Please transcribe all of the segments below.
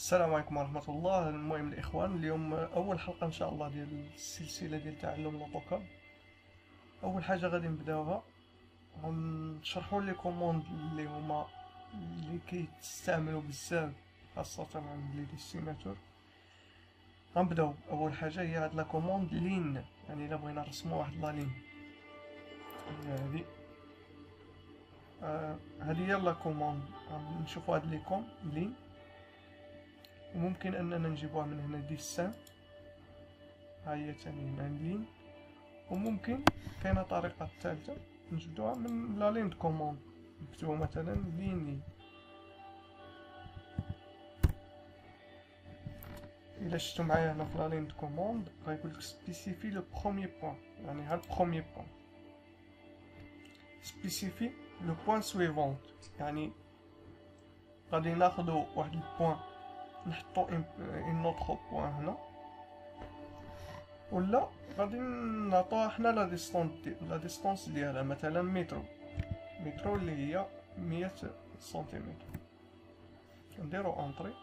السلام عليكم ورحمة الله. المهم الإخوان، اليوم أول حلقة إن شاء الله ديال السلسلة ديال تعلم لوطوكاد. أول حاجة غادي نبداوها، غنشرحو لي كوموند اللي هما اللي كيتستعملوا بزاف خاصة عند لي ديستيناتور. غنبداو أول حاجة هي هاد لا كوموند لين، يعني إلا بغينا نرسمو واحد لا لين هي هادي. هادي هي لا كوموند. غنشوفو هاد ليكون لين، وممكن اننا نجيبوها من هنا ديسان، ها هي تاني هنا لين. وممكن كاينه طريقه الثالثه نجبدوها من لا لين كوموند، نكتبو مثلا لين. الا شفتو معايا هنا في لا لين كوموند غيقولك سبيسيفي لو بروميير بوين، يعني ها البروميير بوين. سبيسيفي لو بوين سويفونت، يعني غادي ناخدو واحد البوين نحطو ان اوتر بوين هنا، ولا غادي نعطوها حنا لا ديستونس ديالها، مثلا مترو اللي هي 100 سنتيمتر. نديرو اونطري،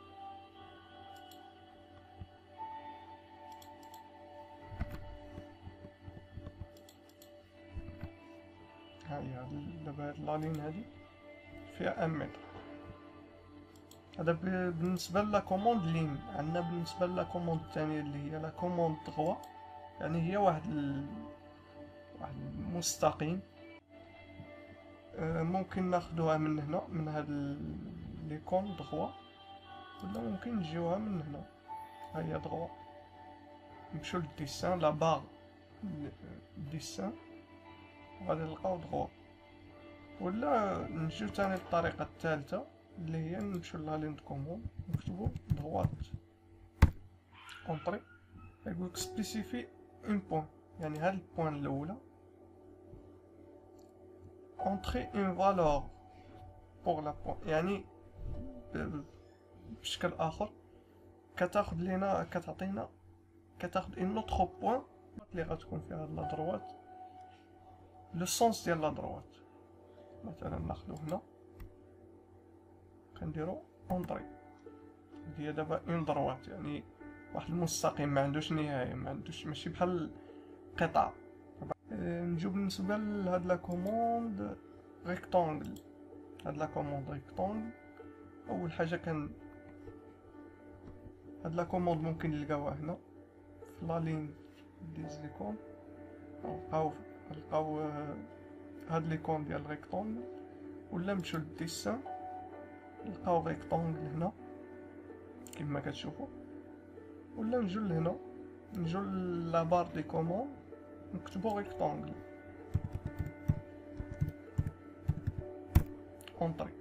ها هي دابا هاد لا لين هادي فيها 1 متر. هذا بالنسبه لا كوموند لين. عندنا بالنسبه لا كوموند الثانيه اللي هي لا كوموند غوا، يعني هي واحد المستقيم. ممكن ناخدوها من هنا من هاد ليكون دغوا، ولا ممكن نجيوها من هنا، ها هي دغوا. نمشيو للديسان لا باغ ديسان، وغادي نلقاو دغوا. ولا نجيو تاني للطريقة الثالثة اللي هي نمشيو لا لين كوموند نكتبو دغوات اونطري. يقولك سبيسيفي اون بوين، يعني هاد البوين الاولى اونطري اون فالور بوغ لا بوين، يعني بشكل اخر كتاخد لينا كتعطينا كتاخد اون اوتر بوين اللي غتكون فيها هاد لا دروات لو سونس ديال لا دروات. مثلا ناخدو هنا كنديرو اونطري، هي دابا اون دروات، يعني واحد المستقيم ما عندوش نهايه، ما عندوش ماشي بحال قطع. نجيو بالنسبه لهاد لا كوموند ريكتانغل. هاد لا كوموند ريكتانغل اول حاجه هاد لا كوموند ممكن نلقاوها هنا في لا لين ديزليكون. نلقاو هاد ليكون ديال ريكتانغل، ولا نمشيو للديسان نلقاو ريكتانغل هنا كما كتشوفوا، ولا نجيو لهنا نجيو لا بار دي كوموند نكتبو ريكتانغل اونطري.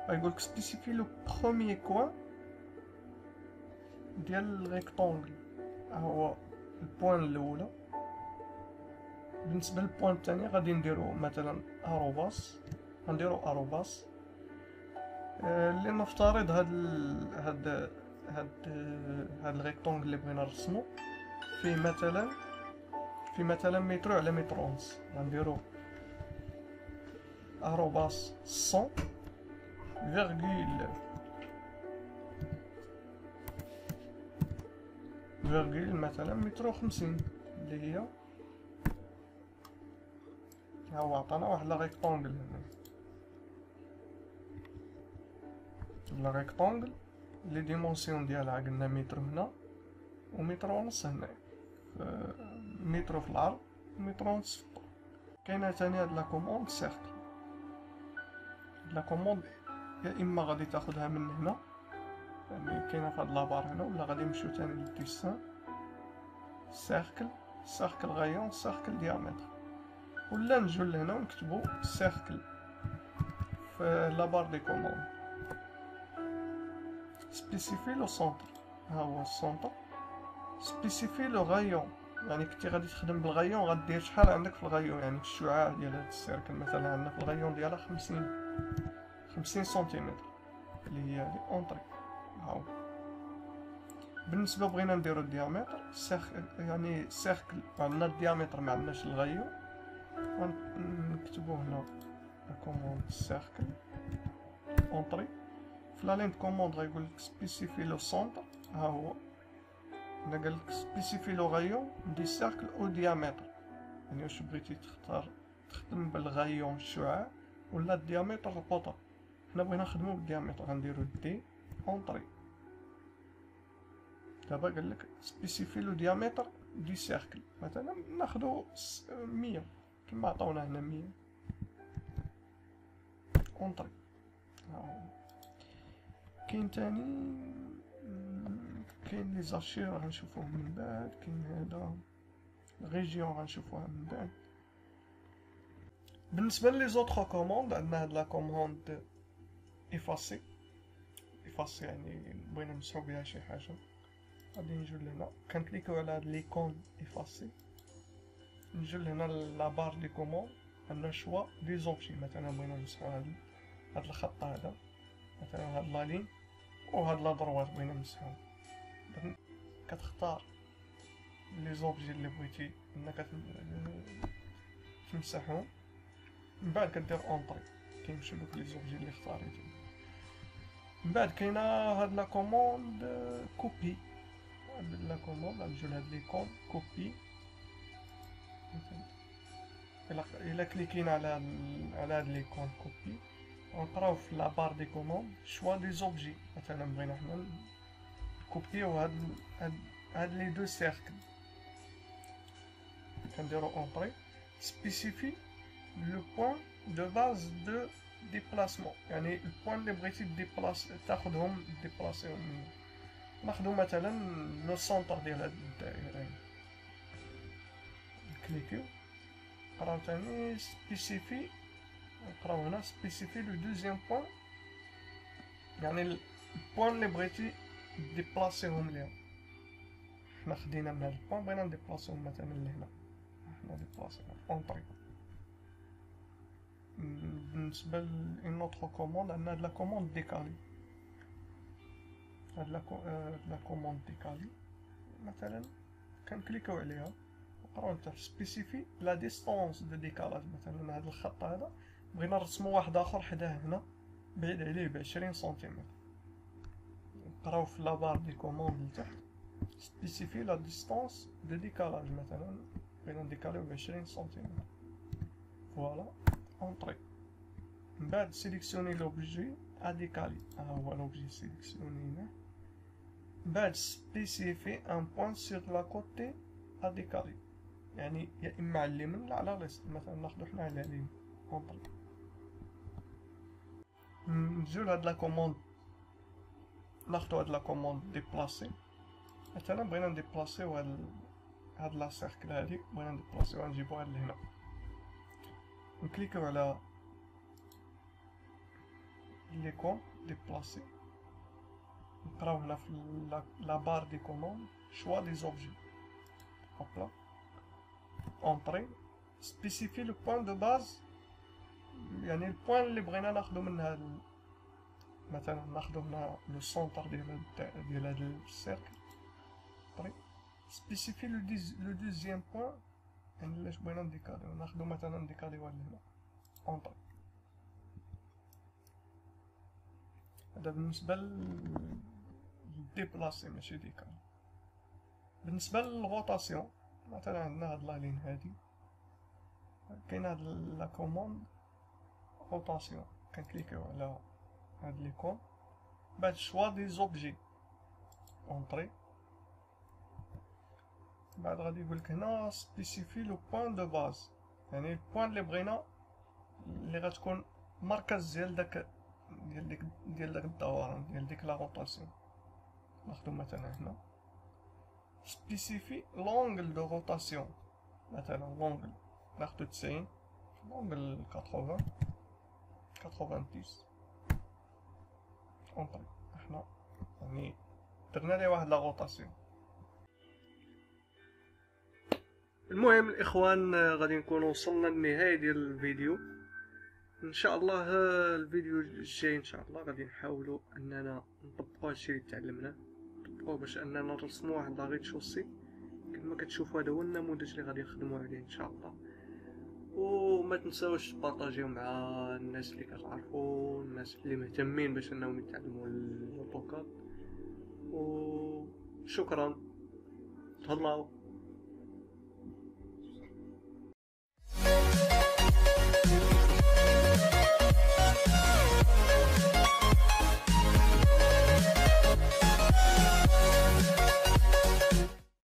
غيقولك سبيسيفي لو بروميير كوان ديال الريكتانغل، هو البوان الاولى. بالنسبه للبوان الثانيه غادي نديرو مثلا اروباس، غنديرو اروباس. اللي نفترض هاد الريكتانغل اللي بغينا نرسمو فيه مثلا مترو على متر ونص، غنديرو اروباس 100 فيرغول مثلا مترو 50، اللي هي ها هو عطانا واحد لا ريكتانغل هنا. لا ريكتانغل لي ديمونسيون ديالها قلنا متر هنا ومتر ونص هنا، متر في العرض ومتر ونص في الطول. كاينه تاني هاد لا كوموند سيركل. لا كوموند يا اما غادي تاخدها من هنا، يعني كاينه فهاد لابار هنا، ولا غادي نمشيو تاني للديسان سيركل غايون سيركل ديامتر، ولا نجيو لهنا ونكتبو سيركل في لابار دي كوموند. سبيسيفي لو سونتر، ها هو السونتر. سبيسيفي لو غايون، يعني كنتي غادي تخدم بالغايون غدير شحال عندك في الغايون، يعني الشعاع ديال هاد السيركل مثلا عندنا في الغايون ديالها 50 سنتيمتر اللي هي هادي اونطري. هاو بالنسبه بغينا نديرو الديامتر يعني سيركل عندنا الديامتر ما عندناش الغايون، غنكتبو هنا كوموند سيركل اونطري في لا لين كوموند غيقول لك سبيسيفي لو سونتر، ها هو هنا قال لك سبيسيفي لو غايون دي سيركل او ديامتر، يعني واش بغيتي تخدم بالغايون الشعاع ولا الديامتر القطر. حنا بغينا نخدمو بالديامتر، غنديرو دي اونطري. دابا قال لك سبيسيفي لو ديامتر دي سيركل، مثلا ناخدو 100 كما عطاونا هنا 100 اونطري. كاين تاني كاين لي زارشيف غنشوفوهم من بعد، كاين هذا ريجيون غنشوفوها من بعد. بالنسبه لي زوطخ كوموند عندنا هاد لا كوموند افاسي يعني بغينا نمسحو بها شي حاجه، غادي نجيو لهنا كنكليكيو على هاد ليكون افاسي، نجيو لهنا لا بار دي كوموند، عندنا شوا دي زوبجي، مثلا بغينا نمسحو هاد الخط هذا، مثلا هاد لا لين وهاد لا دروات بغينا نمسحوهم. كتختار لي زوبجي اللي بغيتي انك تمسحهم، من بعد كدير اونطري كيمشيو دوك لي زوبجي اللي اختاريتي. من بعد كاينه هاد لا كوموند كوبي، هاد لا كوموند غنجيو لهاد ليكون كوبي، الا كليكينا على هاد ليكون كوبي غنقراو في لا بار دي كوموند شوا دي زوبجي، مثلا بغينا حنا كوبيو هاد لي دو سيركل، كنديرو اونطري سبيسيفي لو بوين دو باز دو ديبلاسمون، يعني البوين اللي بغيتي تاخدهم ديبلاسيهم منه. ناخدو مثلا لو سونتر ديال هاد الدائره، نكليكيو نقراو تاني سبيسيفي، نقراو هنا سبيسيفي لو دوزيام بوين، يعني البوين اللي بغيتي ديبلاسيهم ليها. حنا خدينا من هاد البوين بغينا نديبلاسيهم مثلا لهنا، حنا ديبلاسيهم اونطري. بالنسبه لأون اوتر كوموند عندنا هاد لا كوموند ديكالي، هاد لا كوموند ديكالي مثلا كنكليكيو عليها نقراو تحت سبيسيفي لا ديستونس دو ديكالاج، مثلا هاد الخط هذا بغينا نرسمو واحد اخر حداه هنا بعيد عليه ب20 سنتيمتر، نقراو في لابار دي كوموند لتحت سبيسيفي لا ديستونس دو ديكالاج، مثلا بغينا نديكاليو ب20 سنتيمتر، فوالا اونطري. من بعد سيليكسيوني لوبجي ا ديكالي، ها هو لوبجي سيليكسيوني هنا. من بعد سبيسيفي ان بوين سيغ لا كوتي ا ديكالي، يعني يا اما على اليمين لا على اليسار، مثلا ناخدو حنا على اليمين اونطري. نجيو لهاد لا كوموند، ناخدو هاد لا كوموند ديبلاسي، مثلا بغينا نديبلاسيو هاد لا سيركل هادي، بغينا نديبلاسيوها نجيبوها لهنا، نكليكيو على ليكون ديبلاسي، نقراو هنا في لا بار دي كوموند شوا دي زوبجي، هوبلا اونطري سبيسيفي لو بوين دو باز، يعني البوين اللي بغينا ناخدو منها مثلا ناخدو هنا لو سونتر ديال هاد السيركل، طري سبيسيفي لو دوزيام بوين، يعني لاش بغينا نديكاليو، ناخدو مثلا نديكاليوها لهنا اونطري. هذا بالنسبه للديبلاسي ماشي ديكالي. بالنسبه للغوطاسيون مثلا عندنا هاد لا لين هادي، كاين هاد لا كوموند روتاسيون، كنكليكيو على هاد ليكون، بعد شوا دي زوبجي اونطري، بعد غادي يقولك هنا سبيسيفي لو بوين دو باز، يعني البوين اللي بغينا اللي غتكون مركز ديال داك الدوران ديال ديك لا روتاسيون، ناخدو مثلا هنا سبيسيفي لونغل دو روتاسيون، مثلا لونغل ناخدو 90، لونغل 80 اونطري، احنا يعني درنا ليه واحد لا روتاسيون. المهم الاخوان غادي نكونوا وصلنا للنهايه ديال الفيديو، ان شاء الله الفيديو الجاي ان شاء الله غادي نحاولوا اننا نطبقوا هادشي اللي تعلمناه، نطبقوه باش اننا نرسموا واحد لا ريتشوسي كما كتشوفوا. هذا هو النموذج اللي غادي نخدموا عليه ان شاء الله. وما تنساوش تبارطاجيو مع الناس اللي كتعرفوا، الناس اللي مهتمين باش انهم يتعلموا الاوتوكاد. وشكرا، تهلاو.